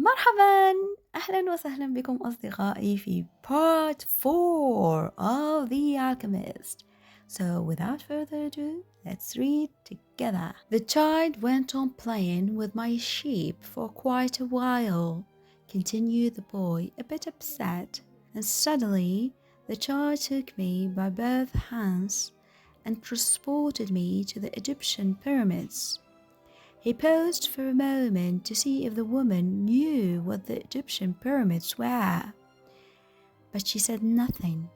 مرحبا، أهلا وسهلا بكم أصدقائي في part 4 of The Alchemist. So without further ado, let's read together. The child went on playing with my sheep for quite a while, continued the boy, a bit upset, and suddenly the child took me by both hands and transported me to the Egyptian pyramids. He paused for a moment to see if the woman knew what the Egyptian pyramids were, but she said nothing.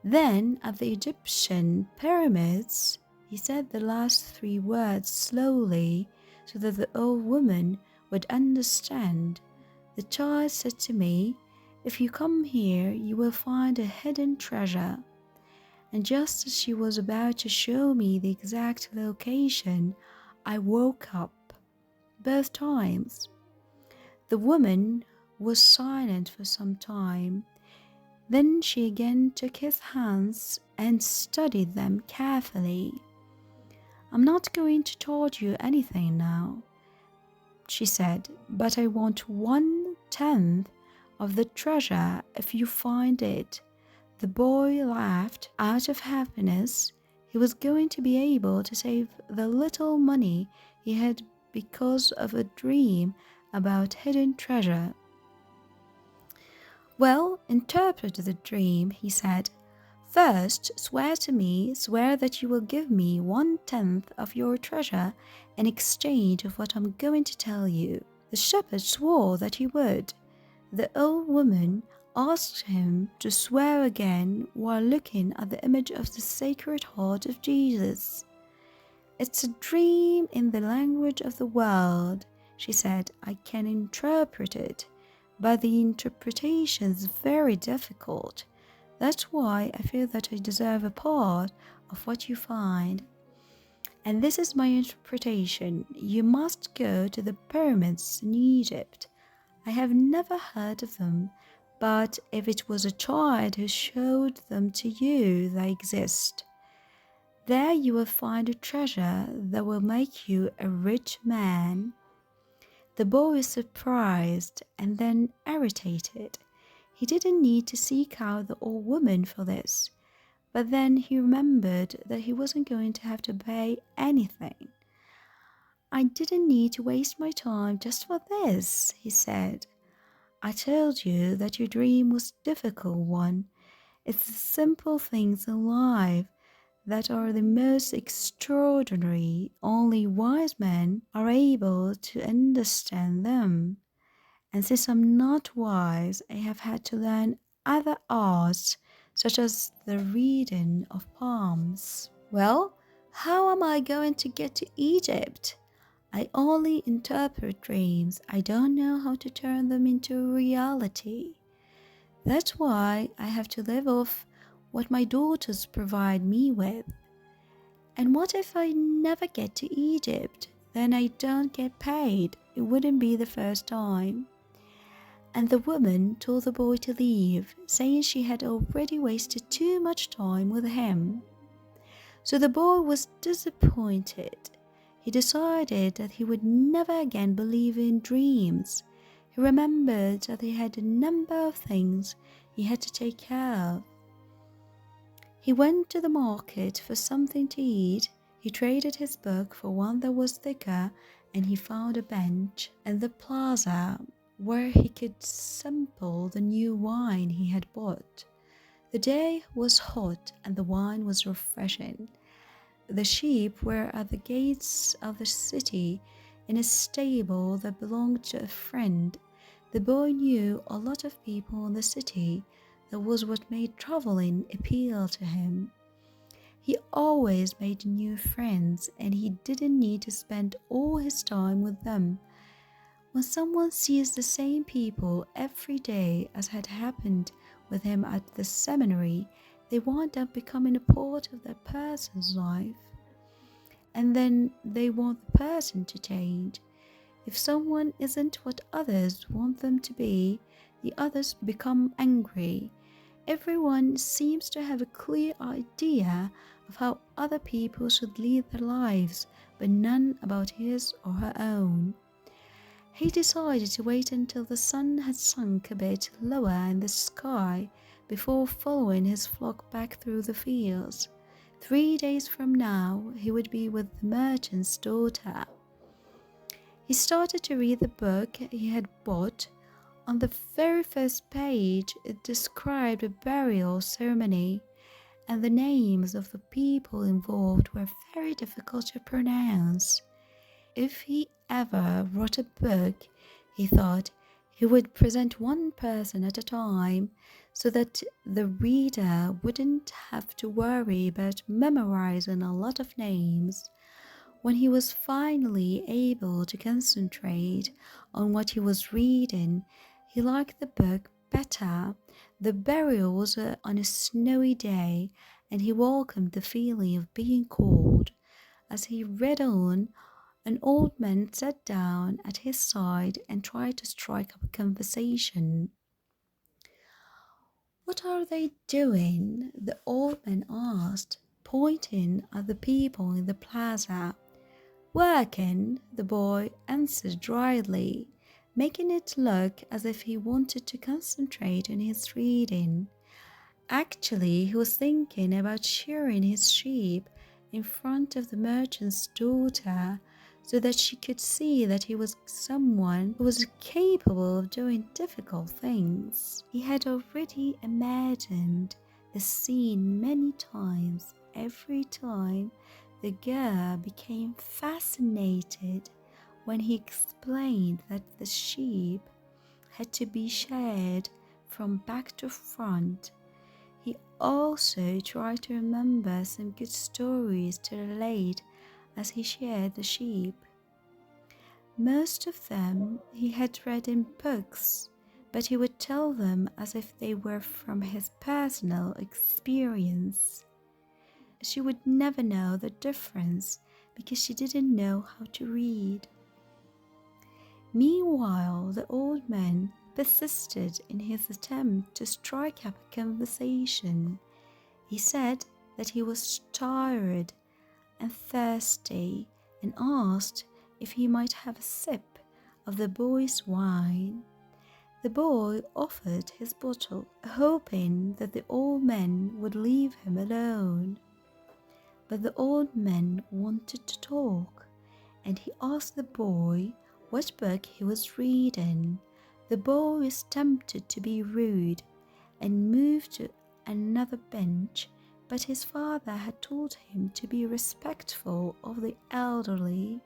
Then, at the Egyptian pyramids, he said the last three words slowly so that the old woman would understand. The child said to me, "If you come here, you will find a hidden treasure." And just as she was about to show me the exact location, I woke up. Both times. The woman was silent for some time. Then she again took his hands and studied them carefully. "I'm not going to tell you anything now," she said, "but I want 1/10 of the treasure if you find it." The boy laughed out of happiness. He was going to be able to save the little money he had because of a dream about hidden treasure. "Well, interpret the dream," he said. "First, swear that you will give me 1/10 of your treasure in exchange of what I'm going to tell you." The shepherd swore that he would. The old woman asked him to swear again while looking at the image of the Sacred Heart of Jesus. "It's a dream in the language of the world," she said. "I can interpret it, but the interpretation is very difficult. That's why I feel that I deserve a part of what you find. And this is my interpretation. You must go to the pyramids in Egypt. I have never heard of them, but if it was a child who showed them to you, they exist. There you will find a treasure that will make you a rich man." The boy was surprised and then irritated. He didn't need to seek out the old woman for this, but then he remembered that he wasn't going to have to pay anything. "I didn't need to waste my time just for this," he said. "I told you that your dream was a difficult one. It's the simple things in life that are the most extraordinary. Only wise men are able to understand them. And since I'm not wise, I have had to learn other arts, such as the reading of palms." "Well, how am I going to get to Egypt? I only interpret dreams. I don't know how to turn them into reality. That's why I have to live off what my daughters provide me with. And what if I never get to Egypt? Then I don't get paid. It wouldn't be the first time." And the woman told the boy to leave, saying she had already wasted too much time with him. So the boy was disappointed. He decided that he would never again believe in dreams. He remembered that he had a number of things he had to take care of. He went to the market for something to eat. He traded his book for one that was thicker, and he found a bench in the plaza where he could sample the new wine he had bought. The day was hot and the wine was refreshing. The sheep were at the gates of the city in a stable that belonged to a friend. The boy knew a lot of people in the city. That was what made traveling appeal to him. He always made new friends, and he didn't need to spend all his time with them. When someone sees the same people every day, as had happened with him at the seminary, they wind up becoming a part of that person's life. And then they want the person to change. If someone isn't what others want them to be, the others become angry. Everyone seems to have a clear idea of how other people should lead their lives, but none about his or her own. He decided to wait until the sun had sunk a bit lower in the sky before following his flock back through the fields. 3 days from now, he would be with the merchant's daughter. He started to read the book he had bought. On the very first page, it described a burial ceremony, and the names of the people involved were very difficult to pronounce. If he ever wrote a book, he thought, he would present one person at a time so that the reader wouldn't have to worry about memorizing a lot of names. When he was finally able to concentrate on what he was reading, he liked the book better. The burial was on a snowy day, and he welcomed the feeling of being cold. As he read on, an old man sat down at his side and tried to strike up a conversation. "What are they doing?" the old man asked, pointing at the people in the plaza. "Working," the boy answered dryly, making it look as if he wanted to concentrate on his reading. Actually, he was thinking about shearing his sheep in front of the merchant's daughter, so that she could see that he was someone who was capable of doing difficult things. He had already imagined the scene many times. Every time the girl became fascinated when he explained that the sheep had to be sheared from back to front. He also tried to remember some good stories to relate as he sheared the sheep. Most of them he had read in books, but he would tell them as if they were from his personal experience. She would never know the difference because she didn't know how to read. Meanwhile, the old man persisted in his attempt to strike up a conversation. He said that he was tired and thirsty and asked if he might have a sip of the boy's wine. The boy offered his bottle, hoping that the old man would leave him alone. But the old man wanted to talk, and he asked the boy what book he was reading. The boy was tempted to be rude and moved to another bench, but his father had told him to be respectful of the elderly.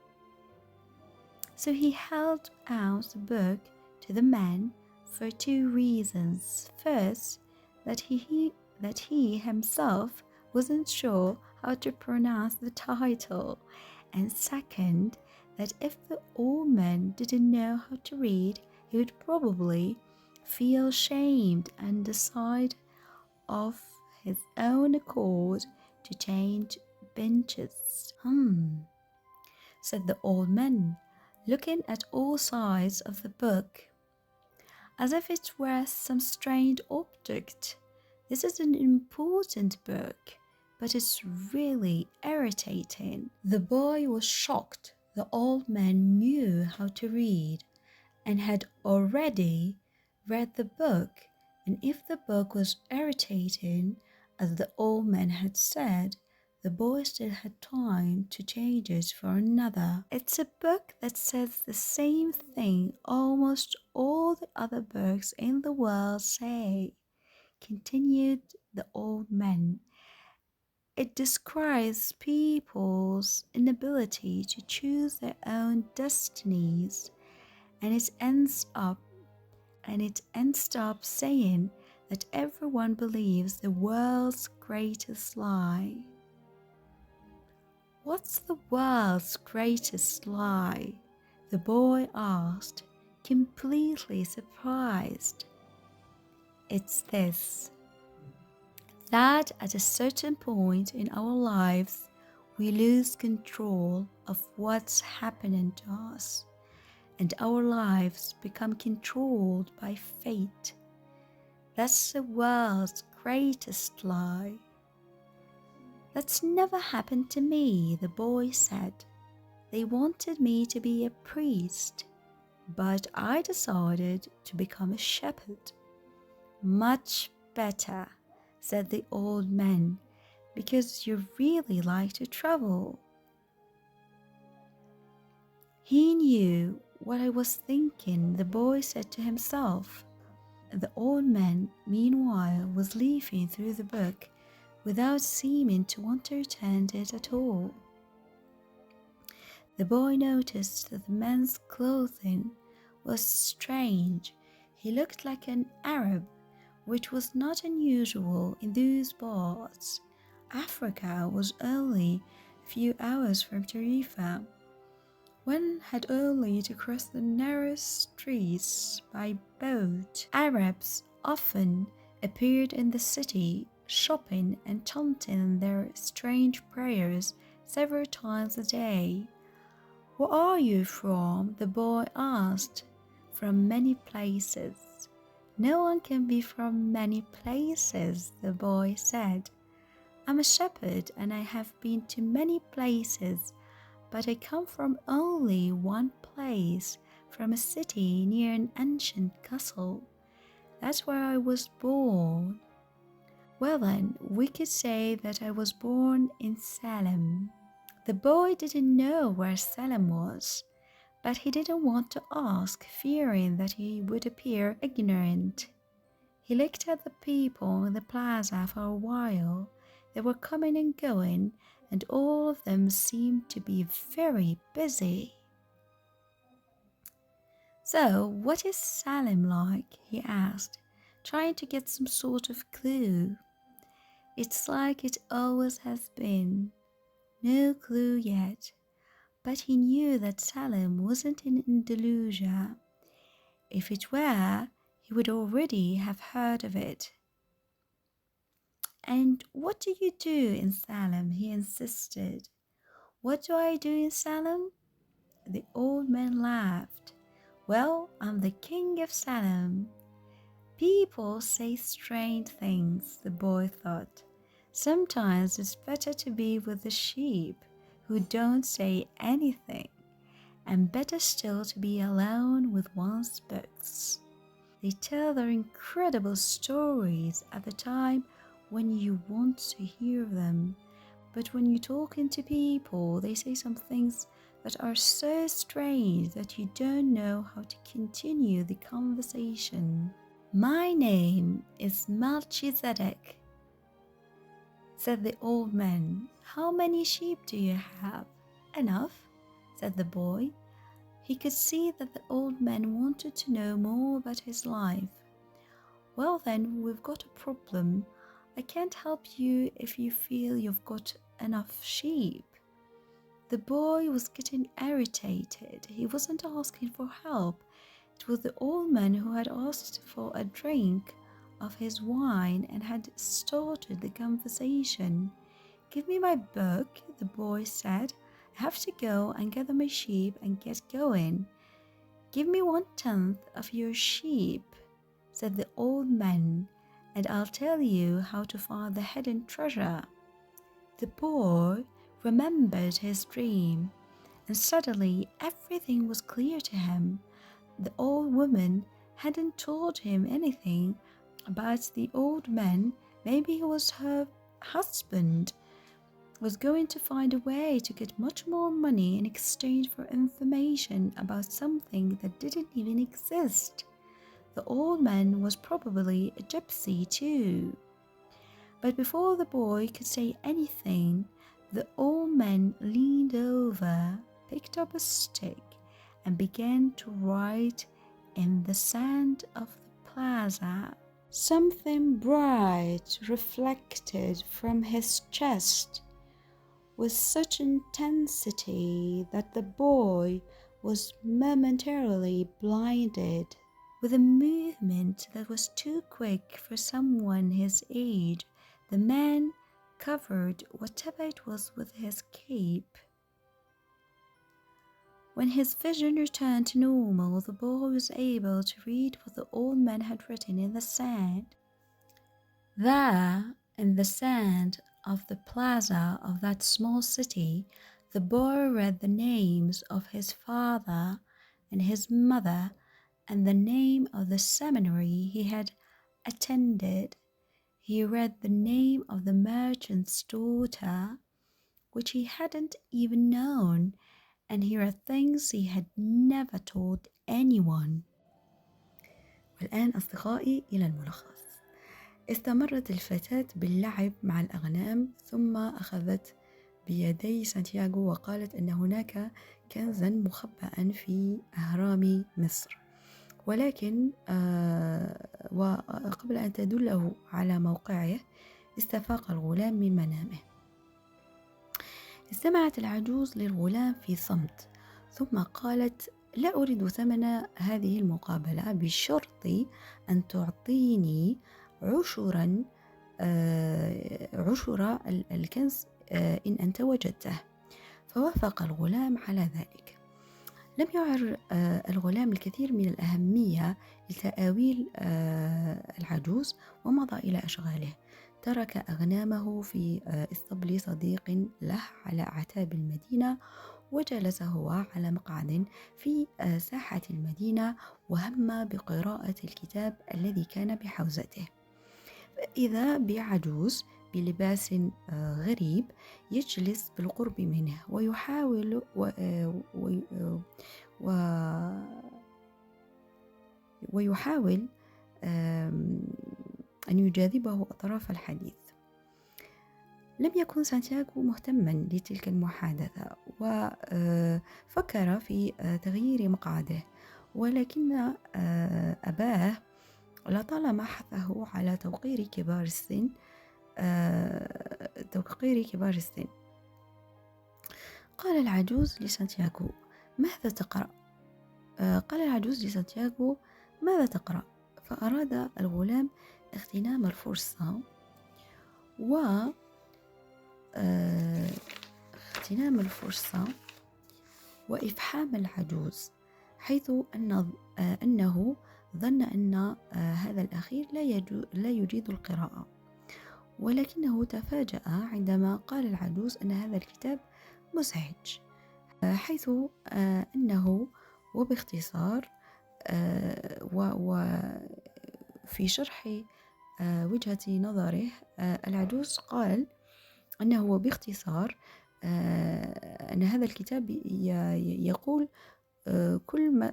So he held out the book to the man for 2 reasons. First, that he himself wasn't sure how to pronounce the title, and second, that if the old man didn't know how to read, he would probably feel shamed and decide of his own accord to change benches. Said the old man, looking at all sides of the book, as if it were some strange object. "This is an important book, but it's really irritating." The boy was shocked. The old man knew how to read and had already read the book, and if the book was irritating, as the old man had said, the boy still had time to change it for another. "It's a book that says the same thing almost all the other books in the world say," continued the old man. "It describes people's inability to choose their own destinies, and it ends up saying that everyone believes the world's greatest lie." "What's the world's greatest lie?" the boy asked, completely surprised. "It's this: that at a certain point in our lives, we lose control of what's happening to us, and our lives become controlled by fate. That's the world's greatest lie." "That's never happened to me," the boy said. "They wanted me to be a priest, but I decided to become a shepherd. Much better, said the old man, because you really like to travel. He knew what I was thinking, the boy said to himself. The old man, meanwhile, was leafing through the book without seeming to want to return to it at all. The boy noticed that the man's clothing was strange. He looked like an Arab, which was not unusual in those parts. Africa was only a few hours from Tarifa. One had only to cross the narrow streets by boat. Arabs often appeared in the city, shopping and chanting their strange prayers several times a day. Where are you from? The boy asked. From many places. No one can be from many places, the boy said. I'm a shepherd and I have been to many places, but I come from only one place, from a city near an ancient castle. That's where I was born. Well then, we could say that I was born in Salem. The boy didn't know where Salem was, but he didn't want to ask, fearing that he would appear ignorant. He looked at the people in the plaza for a while. They were coming and going, and all of them seemed to be very busy. So, what is Salem like? He asked, trying to get some sort of clue. It's like it always has been. No clue yet, but he knew that Salem wasn't in Andalusia. If it were, he would already have heard of it. And what do you do in Salem? He insisted. What do I do in Salem? The old man laughed. Well, I'm the king of Salem. People say strange things, the boy thought. Sometimes it's better to be with the sheep who don't say anything, and better still to be alone with one's books. They tell their incredible stories at the time when you want to hear them, but when you're talking to people, they say some things that are so strange that you don't know how to continue the conversation. My name is Melchizedek, said the old man. How many sheep do you have? Enough, said the boy. He could see that the old man wanted to know more about his life. Well then, we've got a problem. I can't help you if you feel you've got enough sheep. The boy was getting irritated. He wasn't asking for help. It was the old man who had asked for a drink of his wine and had started the conversation. Give me my book, the boy said. I have to go and gather my sheep and get going. Give me 1/10 of your sheep, said the old man, and I'll tell you how to find the hidden treasure. The boy remembered his dream, and suddenly everything was clear to him. The old woman hadn't told him anything about the old man. Maybe he was her husband, was going to find a way to get much more money in exchange for information about something that didn't even exist. The old man was probably a gypsy too. But before the boy could say anything, the old man leaned over, picked up a stick, and began to write in the sand of the plaza. Something bright reflected from his chest with such intensity that the boy was momentarily blinded. With a movement that was too quick for someone his age, the man covered whatever it was with his cape. When his vision returned to normal, the boy was able to read what the old man had written in the sand. There, in the sand of the plaza of that small city, the boy read the names of his father, and his mother and the name of the seminary he had attended. He read the name of the merchant's daughter, which he hadn't even known, and here are things he had never told anyone. والآن أصدقائي إلى الملخص. استمرت الفتاة باللعب مع الأغنام، ثم أخذت بيدي سانتياغو وقالت أن هناك كنزا مخبأ في أهرام مصر، ولكن وقبل أن تدله على موقعه استفاق الغلام من منامه. استمعت العجوز للغلام في صمت، ثم قالت: لا أريد ثمن هذه المقابلة بشرط أن تعطيني عشر الكنز إن أنت وجدته. فوافق الغلام على ذلك. لم يعر الغلام الكثير من الأهمية لتأويل العجوز، ومضى إلى أشغاله. ترك أغنامه في اسطبل صديق له على أعتاب المدينة، وجلس هو على مقعد في ساحة المدينة، وهم بقراءة الكتاب الذي كان بحوزته. فإذا بعجوز بلباس غريب يجلس بالقرب منه ويحاول أن يجاذبه أطراف الحديث. لم يكن سانتياغو مهتما لتلك المحادثة، وفكر في تغيير مقعده، ولكن أباه لطالما حثه على توقير كبار السن. قال العجوز لسانتياغو: ماذا تقرأ؟ ماذا تقرأ؟ فأراد الغلام اغتنام الفرصة وإفحام العجوز، حيث أنه ظن أن هذا الأخير لا يجيد القراءة. ولكنه تفاجأ عندما قال العجوز أن هذا الكتاب مزعج، حيث أنه وباختصار وفي شرح وجهة نظره العجوز قال أنه باختصار أن هذا الكتاب يقول كل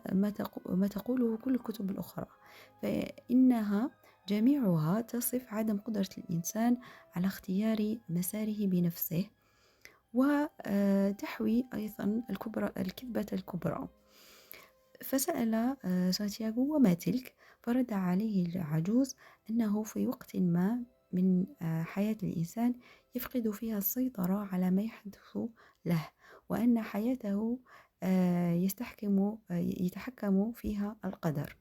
ما تقوله كل الكتب الأخرى، فإنها جميعها تصف عدم قدرة الإنسان على اختيار مساره بنفسه، وتحوي أيضا الكذبة الكبرى. فسأل سانتياغو: وما تلك؟ فرد عليه العجوز أنه في وقت ما من حياة الإنسان يفقد فيها السيطرة على ما يحدث له، وأن حياته يتحكم فيها القدر.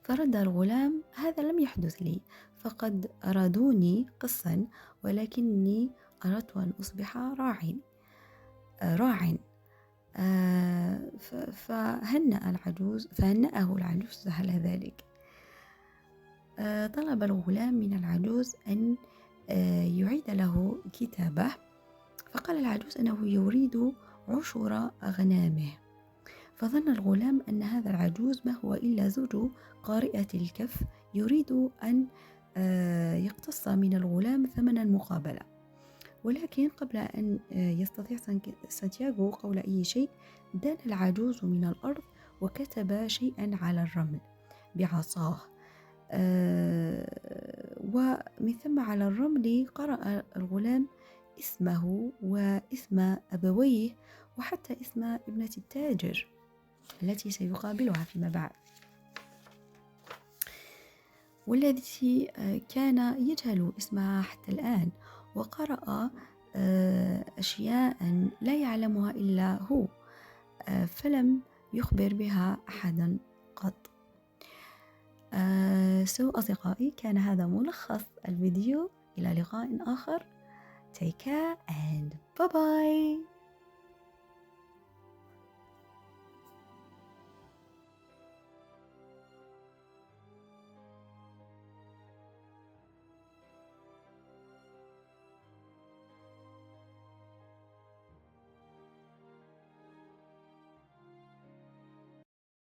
فرد الغلام: هذا لم يحدث لي، فقد أرادوني قسا، ولكني أردت أن أصبح راع. فهنأه العجوز على ذلك. طلب الغلام من العجوز أن يعيد له كتابه، فقال العجوز أنه يريد عشر أغنامه. فظن الغلام أن هذا العجوز ما هو إلا زوج قارئة الكف يريد أن يقتص من الغلام ثمن المقابلة. ولكن قبل أن يستطيع سانتياغو قول أي شيء، دان العجوز من الأرض وكتب شيئا على الرمل بعصاه، ومن ثم على الرمل قرأ الغلام اسمه واسم أبويه وحتى اسم ابنة التاجر التي سيقابلها فيما بعد، والتي كان يجهل اسمها حتى الآن، وقرأ أشياء لا يعلمها إلا هو، فلم يخبر بها أحدا قط. أصدقائي، كان هذا ملخص الفيديو. إلى لقاء آخر. Take care and bye bye.